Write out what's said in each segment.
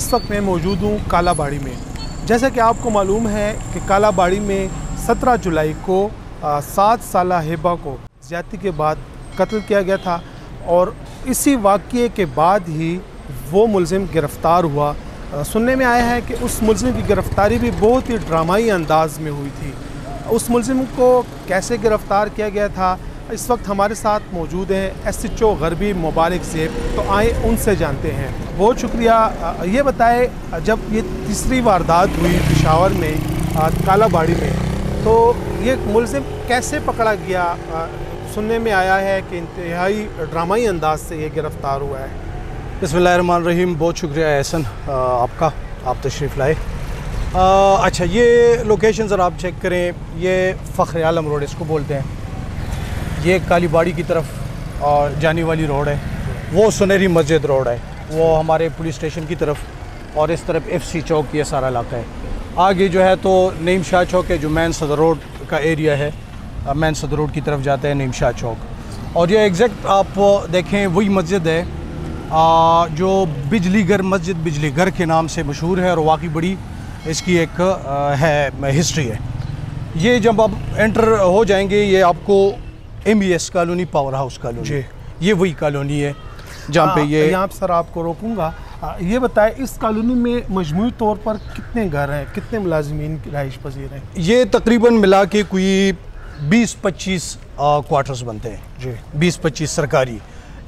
اس وقت میں موجود ہوں کالا باڑی میں. جیسا کہ آپ کو معلوم ہے کہ کالا باڑی میں 17 جولائی کو 7 سالہ ہبہ کو زیادتی کے بعد قتل کیا گیا تھا اور اسی واقعے کے بعد ہی وہ ملزم گرفتار ہوا. سننے میں آیا ہے کہ اس ملزم کی گرفتاری بھی بہت ہی ڈرامائی انداز میں ہوئی تھی. اس ملزم کو کیسے گرفتار کیا گیا تھا اس وقت ہمارے ساتھ موجود ہیں SHO غربی مبارک زیب. تو آئیں ان سے جانتے ہیں. بہت شکریہ. یہ بتائے جب یہ تیسری واردات ہوئی پشاور میں کالا باڑی میں تو یہ ملزم کیسے پکڑا گیا؟ سننے میں آیا ہے کہ انتہائی ڈرامائی انداز سے یہ گرفتار ہوا ہے. بسم اللہ الرحمن الرحیم. بہت شکریہ احسن آپ تشریف لائے. اچھا یہ لوکیشن ذرا آپ چیک کریں. یہ فخر عالم روڈ اس کو بولتے ہیں. یہ کالی باڑی کی طرف جانے والی روڈ ہے. وہ سنہری مسجد روڈ ہے. وہ ہمارے پولیس اسٹیشن کی طرف اور اس طرف FC چوک یہ سارا علاقہ ہے. آگے جو ہے تو نعیم شاہ چوک ہے جو مین صدر روڈ کا ایریا ہے. مین صدر روڈ کی طرف جاتا ہے نعیم شاہ چوک. اور یہ ایگزیکٹ آپ دیکھیں وہی مسجد ہے جو بجلی گھر مسجد بجلی گھر کے نام سے مشہور ہے اور واقعی بڑی اس کی ایک ہے ہسٹری ہے. یہ جب آپ انٹر ہو جائیں گے یہ آپ کو MES colony power house colony یہ وہی کالونی ہے جہاں پہ یہ یہاں سر آپ کو روکوں گا. یہ بتائیں اس کالونی میں مجموعی طور پر کتنے گھر ہیں, کتنے ملازمین رہائش پذیر ہیں؟ یہ تقریباً ملا کے کوئی 20-25 کوارٹرز بنتے ہیں. جی 20-25 سرکاری.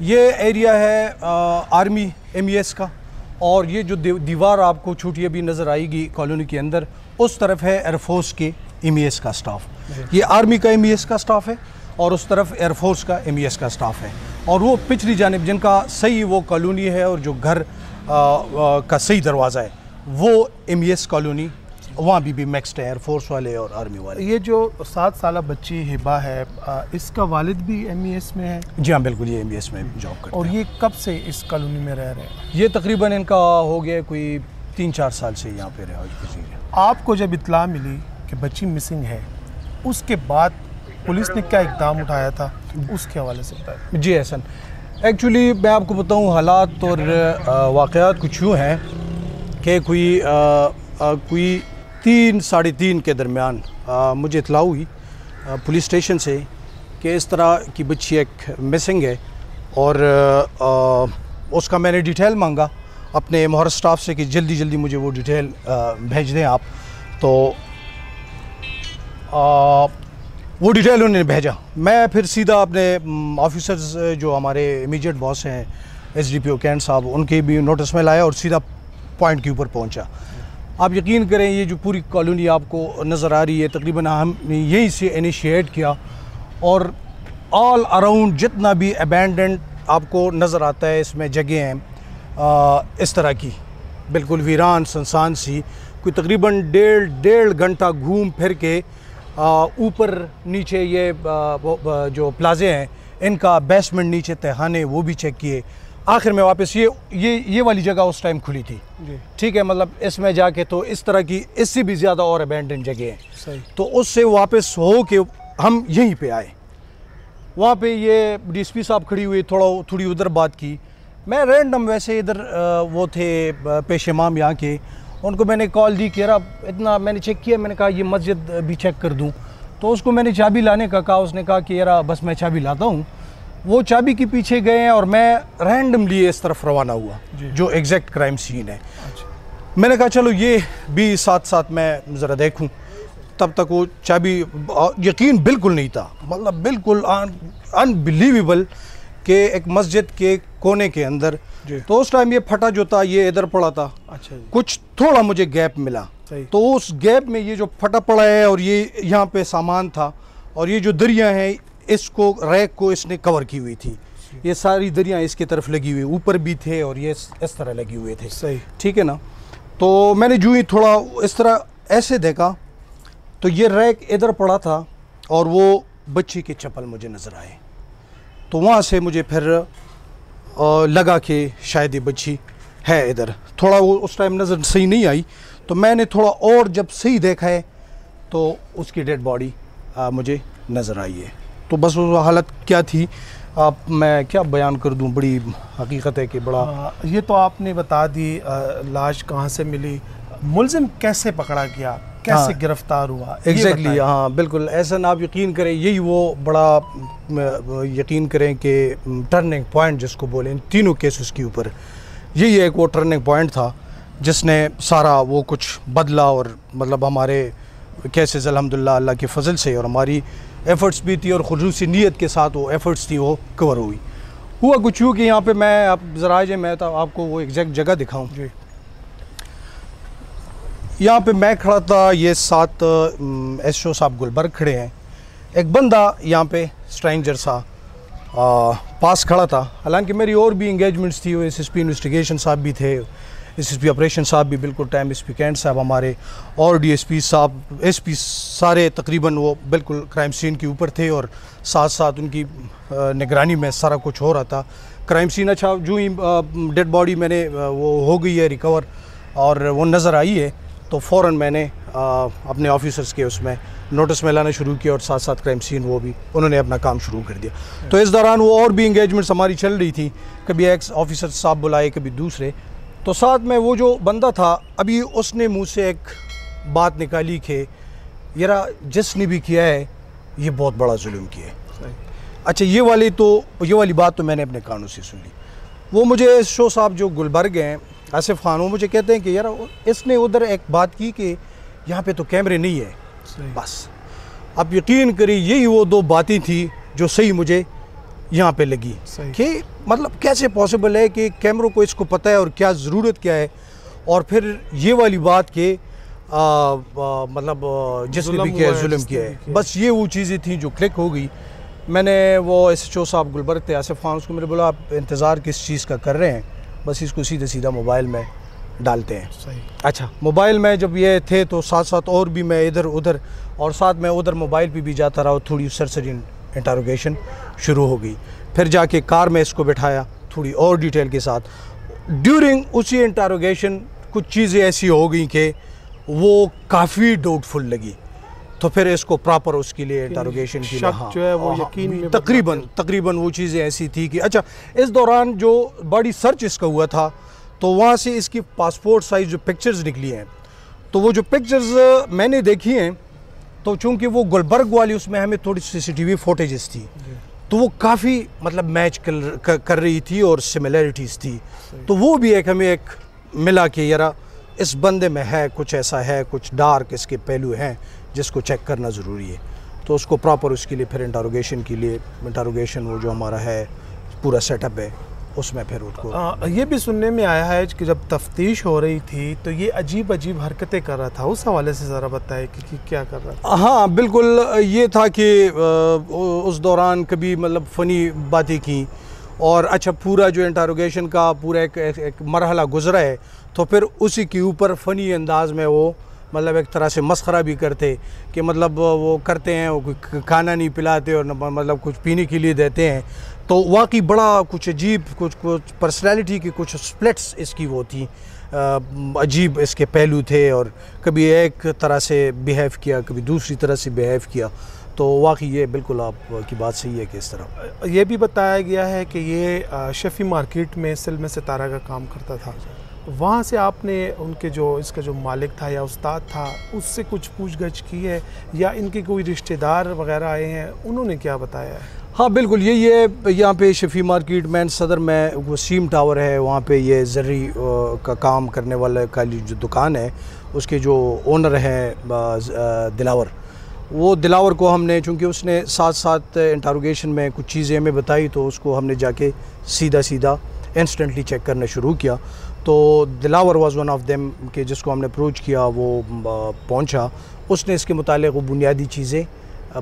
یہ ایریا ہے آرمی MES کا. اور یہ جو دیوار آپ کو چھوٹی ابھی نظر آئے گی کالونی کے اندر اس طرف ہے ایئر فورس کے MES کا سٹاف. یہ آرمی کا MES کا سٹاف ہے اور اس طرف ایئر فورس کا MES کا سٹاف ہے. اور وہ پچھلی جانب جن کا صحیح وہ کالونی ہے اور جو گھر کا صحیح دروازہ ہے وہ MES کالونی وہاں بھی میکسڈ ہے ایئر فورس والے اور آرمی والے. یہ جو 7 سالہ بچی ہبہ ہے اس کا والد بھی MES میں ہے؟ جی ہاں بالکل یہ MES میں جاب کرتا ہے. اور یہ کب سے اس کالونی میں رہ رہے ہیں؟ یہ تقریباً ان کا ہو گیا کوئی 3-4 سال سے یہاں پہ رہائش پذیر ہے. آپ کو جب اطلاع ملی کہ بچی مسنگ ہے اس کے بعد پولیس نے کیا اقدام اٹھایا تھا اس کے حوالے سے بتائیں. جی احسن. ایکچولی میں آپ کو بتاؤں حالات اور واقعات کچھ یوں ہیں کہ کوئی 3-3:30 کے درمیان مجھے اطلاع ہوئی پولیس اسٹیشن سے کہ اس طرح کی بچی ایک مسنگ ہے. اور اس کا میں نے ڈیٹیل مانگا اپنے مہر سٹاف سے کہ جلدی مجھے وہ ڈیٹیل بھیج دیں آپ. تو وہ ڈیٹیل انہوں نے بھیجا. میں پھر سیدھا اپنے آفیسرز جو ہمارے امیجیٹ باس ہیں SDPO کینٹ صاحب ان کے بھی نوٹس میں لایا اور سیدھا پوائنٹ کے اوپر پہنچا. آپ یقین کریں یہ جو پوری کالونی آپ کو نظر آ رہی ہے تقریباً ہم نے یہیں سے انیشیٹ کیا اور آل اراؤنڈ جتنا بھی ابینڈنڈ آپ کو نظر آتا ہے اس میں جگہ ہیں اس طرح کی بالکل ویران سنسان سی. کوئی تقریباً ڈیڑھ گھنٹہ گھوم پھر کے اوپر نیچے یہ جو پلازے ہیں ان کا بیسمنٹ نیچے تہخانے وہ بھی چیک کیے. آخر میں واپس یہ والی جگہ اس ٹائم کھلی تھی. ٹھیک ہے مطلب اس میں جا کے تو اس طرح کی اس سے بھی زیادہ اور ابینڈن جگہ ہیں. تو اس سے واپس ہو کے ہم یہیں پہ آئے. وہاں پہ یہ DSP صاحب کھڑی ہوئی تھوڑی ادھر بات کی. میں رینڈم ویسے ادھر وہ تھے پیش امام یہاں کے ان کو میں نے کال دی کہ یار اتنا میں نے چیک کیا. میں نے کہا یہ مسجد بھی چیک کر دوں. تو اس کو میں نے چابی لانے کا کہا. اس نے کہا کہ یار بس میں چابی لاتا ہوں. وہ چابی کے پیچھے گئے ہیں اور میں رینڈملی اس طرف روانہ ہوا جو ایگزیکٹ کرائم سین ہے. میں نے کہا چلو یہ بھی ساتھ میں ذرا دیکھوں. تب تک وہ چابی یقین بالکل نہیں تھا مطلب بالکل انبلیویبل کہ ایک مسجد کے کونے کے اندر. تو اس ٹائم یہ پھٹا جو تھا یہ ادھر پڑا تھا. کچھ تھوڑا مجھے گیپ ملا تو اس گیپ میں یہ جو پھٹا پڑا ہے اور یہ یہاں پہ سامان تھا اور یہ جو دریا ہیں اس کو ریک کو اس نے کور کی ہوئی تھی. یہ ساری دریاں اس کی طرف لگی ہوئی اوپر بھی تھے اور یہ اس طرح لگی ہوئے تھے. ٹھیک ہے نا. تو میں نے جو ہی تھوڑا اس طرح ایسے دیکھا تو یہ ریک ادھر پڑا تھا اور وہ بچی کے چپل مجھے نظر آئے. تو وہاں سے مجھے پھر لگا کہ شاید یہ بچی ہے ادھر. تھوڑا وہ اس ٹائم نظر صحیح نہیں آئی تو میں نے تھوڑا اور جب صحیح دیکھا ہے تو اس کی ڈیڈ باڈی مجھے نظر آئی ہے. تو بس وہ حالت کیا تھی آپ میں کیا بیان کر دوں, بڑی حقیقت ہے کہ بڑا. یہ تو آپ نے بتا دی لاش کہاں سے ملی, ملزم کیسے پکڑا گیا, کیسے گرفتار ہوا؟ ایگزیکٹلی ہاں بالکل ایسا نہ آپ یقین کریں, یہی وہ بڑا یقین کریں کہ ٹرننگ پوائنٹ جس کو بولیں تینوں کیسز کے اوپر, یہی ایک وہ ٹرننگ پوائنٹ تھا جس نے سارا وہ کچھ بدلا. اور مطلب ہمارے کیسز الحمدللہ اللہ کے فضل سے اور ہماری ایفرٹس بھی تھی اور خلوصی نیت کے ساتھ وہ ایفرٹس تھی وہ کور ہوئی. ہوا کچھ یوں کہ یہاں پہ میں اب ذرا میں تو آپ کو وہ ایگزیکٹ جگہ دکھاؤں. جی یہاں پہ میں کھڑا تھا, یہ 7 ایس او صاحب گلبرگ کھڑے ہیں, ایک بندہ یہاں پہ اسٹرینجر سا پاس کھڑا تھا. حالانکہ میری اور بھی انگیجمنٹس تھی, وہ ایس ایس پی انویسٹیگیشن صاحب بھی تھے, ایس ایس پی آپریشن صاحب بھی بالکل ٹائم, ایس پی کینٹ صاحب ہمارے, اور ڈی ایس پی صاحب, ایس پی سارے تقریباً وہ بالکل کرائم سین کے اوپر تھے اور ساتھ ساتھ ان کی نگرانی میں سارا کچھ ہو رہا تھا. کرائم سین اچھا جو ہی ڈیڈ باڈی میں نے وہ ہو گئی ہے ریکور اور وہ نظر آئی ہے تو فوراً میں نے اپنے آفیسرز کے اس میں نوٹس میں لانا شروع کیا اور ساتھ ساتھ کرائم سین وہ بھی انہوں نے اپنا کام شروع کر دیا. تو اس دوران وہ اور بھی انگیجمنٹس ہماری چل رہی تھی, کبھی ایکس آفیسر صاحب بلائے کبھی دوسرے. تو ساتھ میں وہ جو بندہ تھا ابھی اس نے منہ سے ایک بات نکالی کہ یارا جس نے بھی کیا ہے یہ بہت بڑا ظلم کیا ہے. اچھا یہ والی بات تو میں نے اپنے کانوں سے سن لی. وہ مجھے شو صاحب جو گلبرگ ہیں آصف خان, وہ مجھے کہتے ہیں کہ یار اس نے ادھر ایک بات کی کہ یہاں پہ تو کیمرے نہیں ہے. بس آپ یقین کریے یہی وہ 2 باتیں تھیں جو صحیح مجھے یہاں پہ لگی کہ مطلب کیسے پاسبل ہے کہ کیمروں کو اس کو پتہ ہے اور کیا ضرورت کیا ہے, اور پھر یہ والی بات کہ مطلب جس نے بھی کیا ہے ظلم کیا ہے. بس یہ وہ چیزیں تھیں جو کلک ہو گئی. میں نے وہ ایس ایچ او صاحب گلبرگ تھے آصف خان, اس کو میں نے بولا آپ انتظار کس چیز کا کر رہے ہیں, بس اس کو سیدھا موبائل میں ڈالتے ہیں. اچھا موبائل میں جب یہ تھے تو ساتھ ساتھ اور بھی میں ادھر ادھر اور ساتھ میں ادھر موبائل پہ بھی جاتا رہا, تھوڑی سرسری انٹروگیشن شروع ہو گئی. پھر جا کے کار میں اس کو بٹھایا تھوڑی اور ڈیٹیل کے ساتھ. ڈیورنگ اسی انٹروگیشن کچھ چیزیں ایسی ہو گئیں کہ وہ کافی ڈاؤٹ فل لگی, تو پھر اس کو پراپر اس کے لیے انٹروگیشن کی تقریباً وہ چیزیں ایسی تھی کہ اچھا اس دوران جو باڈی سرچ اس کا ہوا تھا تو وہاں سے اس کی پاسپورٹ سائز جو پکچرز نکلی ہیں, تو وہ جو پکچرز میں نے دیکھی ہیں تو چونکہ وہ گلبرگ والی اس میں ہمیں تھوڑی CCTV فوٹیجز تھی تو وہ کافی مطلب میچ کر رہی تھی اور سملیرٹیز تھی. تو وہ بھی ایک ہمیں ایک ملا کہ یارا اس بندے میں ہے کچھ ایسا ہے, کچھ ڈارک اس کے پہلو ہیں جس کو چیک کرنا ضروری ہے. تو اس کو پراپر اس کے لیے پھر انٹروگیشن وہ جو ہمارا ہے پورا سیٹ اپ ہے اس میں پھر اس کو یہ بھی سننے میں آیا ہے کہ جب تفتیش ہو رہی تھی تو یہ عجیب حرکتیں کر رہا تھا, اس حوالے سے ذرا بتائیں کہ کیا کر رہا تھا. ہاں بالکل یہ تھا کہ اس دوران کبھی مطلب فنی باتیں کی اور اچھا پورا جو انٹروگیشن کا پورا ایک مرحلہ گزرا ہے تو پھر اسی کے اوپر فنی انداز میں وہ مطلب ایک طرح سے مسخرہ بھی کرتے کہ مطلب وہ کرتے ہیں, وہ کھانا نہیں پلاتے اور مطلب کچھ پینے کے لیے دیتے ہیں. تو واقعی بڑا کچھ عجیب کچھ پرسنالٹی کی کچھ سپلٹس اس کی وہ تھی, عجیب اس کے پہلو تھے اور کبھی ایک طرح سے بیہیو کیا کبھی دوسری طرح سے بیہیو کیا. تو واقعی یہ بالکل آپ کی بات صحیح ہے کہ اس طرح. یہ بھی بتایا گیا ہے کہ یہ شفیع مارکیٹ میں سلم ستارہ کا کام کرتا تھا, وہاں سے آپ نے ان کے جو اس کا جو مالک تھا یا استاد تھا اس سے کچھ پوچھ گچھ کی ہے یا ان کے کوئی رشتہ دار وغیرہ آئے ہیں, انہوں نے کیا بتایا ہے؟ ہاں بالکل یہی ہے, یہاں پہ شفیع مارکیٹ مین صدر میں وسیم ٹاور ہے, وہاں پہ یہ زرعی کا کام کرنے والا کا جو دکان ہے اس کے جو اونر ہیں دلاور, وہ دلاور کو ہم نے چونکہ اس نے ساتھ ساتھ انٹروگیشن میں کچھ چیزیں ہمیں بتائی تو اس کو ہم نے جا کے سیدھا انسٹنٹلی چیک کرنا شروع کیا. تو دلاور واز ون آف دیم کہ جس کو ہم نے اپروچ کیا, وہ پہنچا, اس نے اس کے متعلق وہ بنیادی چیزیں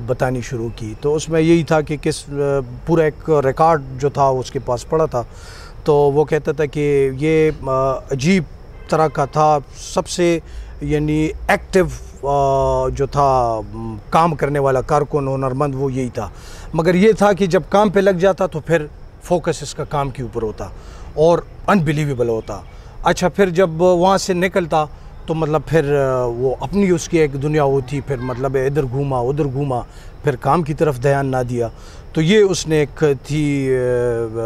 بتانی شروع کی. تو اس میں یہی تھا کہ کس پورا ایک ریکارڈ جو تھا اس کے پاس پڑا تھا, تو وہ کہتا تھا کہ یہ عجیب طرح کا تھا, سب سے یعنی ایکٹیو جو تھا کام کرنے والا کارکن ہنرمند وہ یہی تھا, مگر یہ تھا کہ جب کام پہ لگ جاتا تو پھر فوکس اس کا کام کے اوپر ہوتا اور انبیلیویبل ہوتا. اچھا پھر جب وہاں سے نکلتا تو مطلب پھر وہ اپنی اس کی ایک دنیا ہوتی، پھر مطلب ادھر گھوما ادھر گھوما، پھر کام کی طرف دھیان نہ دیا. تو یہ اس نے ایک تھی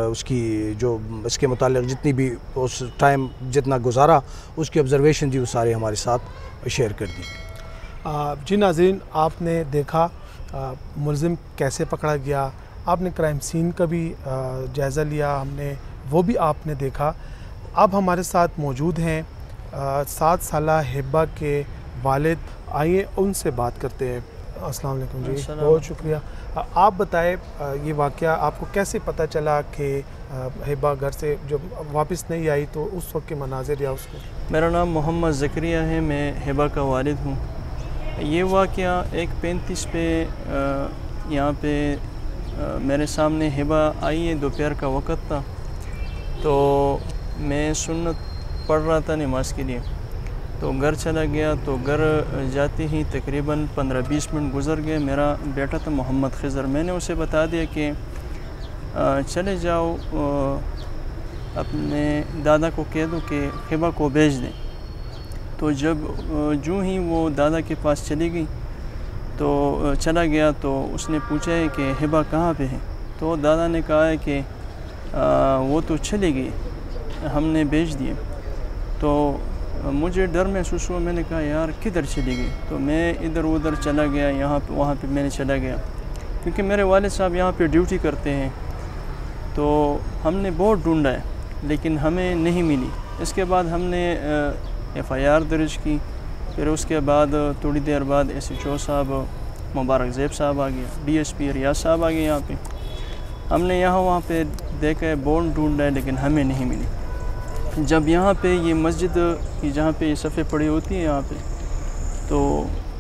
اس کی جو اس کے متعلق جتنی بھی اس ٹائم جتنا گزارا اس کی آبزرویشن تھی وہ سارے ہمارے ساتھ شیئر کر دی. جی ناظرین، آپ نے دیکھا ملزم کیسے پکڑا گیا، آپ نے کرائم سین کا بھی جائزہ لیا، ہم نے وہ بھی آپ نے دیکھا. اب ہمارے ساتھ موجود ہیں 7 سالہ ہبہ کے والد، آئیے ان سے بات کرتے ہیں. السلام علیکم جی. بہت شکریہ. آپ بتائیں یہ واقعہ آپ کو کیسے پتہ چلا کہ ہبہ گھر سے جب واپس نہیں آئی تو اس وقت کے مناظر یا اس کو؟ میرا نام محمد زکریہ ہے، میں ہبہ کا والد ہوں. یہ واقعہ 1:35 پہ یہاں پہ میرے سامنے ہبہ آئی ہے، دوپہر کا وقت تھا، تو میں سنت پڑھ رہا تھا نماز کے لیے، تو گھر چلا گیا. تو گھر جاتے ہی تقریباً 15-20 منٹ گزر گئے. میرا بیٹا تھا محمد خضر، میں نے اسے بتا دیا کہ چلے جاؤ اپنے دادا کو کہہ دو کہ ہبہ کو بھیج دیں. تو جو ہی وہ دادا کے پاس چلی گئی تو چلا گیا، تو اس نے پوچھا ہے کہ ہبہ کہاں پہ ہے؟ تو دادا نے کہا ہے کہ وہ تو چلی گئی، ہم نے بھیج دیے. تو مجھے ڈر محسوس ہوا، میں نے کہا یار کدھر چلی گئی؟ تو میں ادھر ادھر چلا گیا، یہاں پہ وہاں پہ میں نے چلا گیا، کیونکہ میرے والد صاحب یہاں پہ ڈیوٹی کرتے ہیں. تو ہم نے بہت ڈھونڈا ہے لیکن ہمیں نہیں ملی. اس کے بعد ہم نے FIR درج کی. پھر اس کے بعد تھوڑی دیر بعد SHO صاحب مبارک زیب صاحب آ گیا، DSP ریاض صاحب آ گئے. یہاں پہ ہم نے وہاں پہ دیکھا ہے، بورڈ ڈھونڈا ہے لیکن ہمیں نہیں ملی. جب یہاں پہ یہ مسجد کی جہاں پہ یہ صفیں پڑی ہوتی ہیں یہاں پہ، تو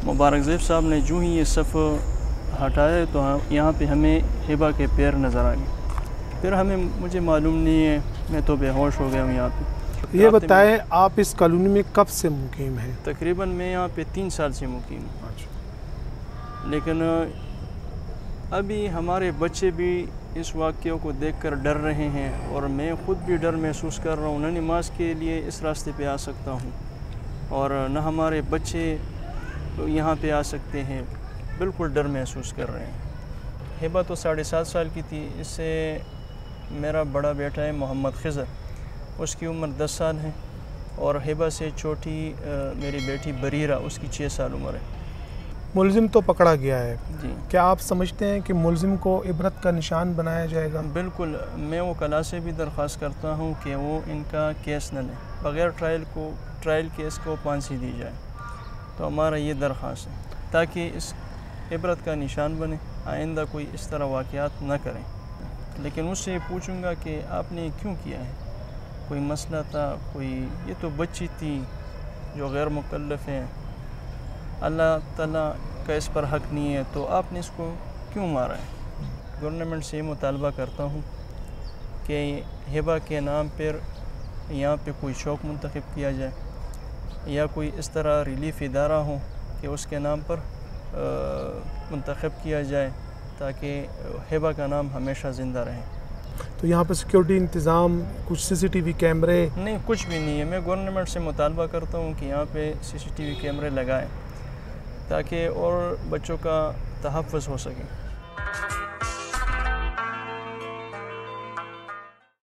مبارک زیب صاحب نے جو ہی یہ صف ہٹایا تو یہاں پہ ہمیں ہبہ کے پیر نظر آ گئے. پھر مجھے معلوم نہیں ہے، میں تو بے ہوش ہو گیا ہوں یہاں پہ. یہ بتائیں آپ اس کالونی میں کب سے مقیم ہیں؟ تقریباً میں یہاں پہ 3 سال سے مقیم ہوں. لیکن ابھی ہمارے بچے بھی اس واقعوں کو دیکھ کر ڈر رہے ہیں، اور میں خود بھی ڈر محسوس کر رہا ہوں. نہ نماز کے لیے اس راستے پہ آ سکتا ہوں اور نہ ہمارے بچے یہاں پہ آ سکتے ہیں. بالکل ڈر محسوس کر رہے ہیں. ہبہ تو 7.5 سال کی تھی. اس سے میرا بڑا بیٹا ہے محمد خضر، اس کی عمر 10 سال ہے، اور ہبہ سے چھوٹی میری بیٹی بریرہ، اس کی 6 سال عمر ہے. ملزم تو پکڑا گیا ہے جی. کیا آپ سمجھتے ہیں کہ ملزم کو عبرت کا نشان بنایا جائے گا؟ بالکل. میں وکلاء سے بھی درخواست کرتا ہوں کہ وہ ان کا کیس نہ لیں، بغیر ٹرائل کیس کو پھانسی دی جائے. تو ہمارا یہ درخواست ہے تاکہ اس عبرت کا نشان بنے، آئندہ کوئی اس طرح واقعات نہ کریں. لیکن اس سے یہ پوچھوں گا کہ آپ نے کیوں کیا ہے؟ کوئی مسئلہ تھا؟ یہ تو بچی تھی جو غیر مکلف ہے، اللہ تعالیٰ کا اس پر حق نہیں ہے، تو آپ نے اس کو کیوں مارا ہے؟ گورنمنٹ سے یہ مطالبہ کرتا ہوں کہ ہبہ کے نام پر یہاں پہ کوئی چوک منتخب کیا جائے، یا کوئی اس طرح ریلیف ادارہ ہو کہ اس کے نام پر منتخب کیا جائے، تاکہ ہبہ کا نام ہمیشہ زندہ رہے. تو یہاں پہ سیکیورٹی انتظام، کچھ CCTV کیمرے؟ نہیں، کچھ بھی نہیں ہے. میں گورنمنٹ سے مطالبہ کرتا ہوں کہ یہاں پہ CCTV کیمرے لگائیں تاکہ اور بچوں کا تحفظ ہو سکے.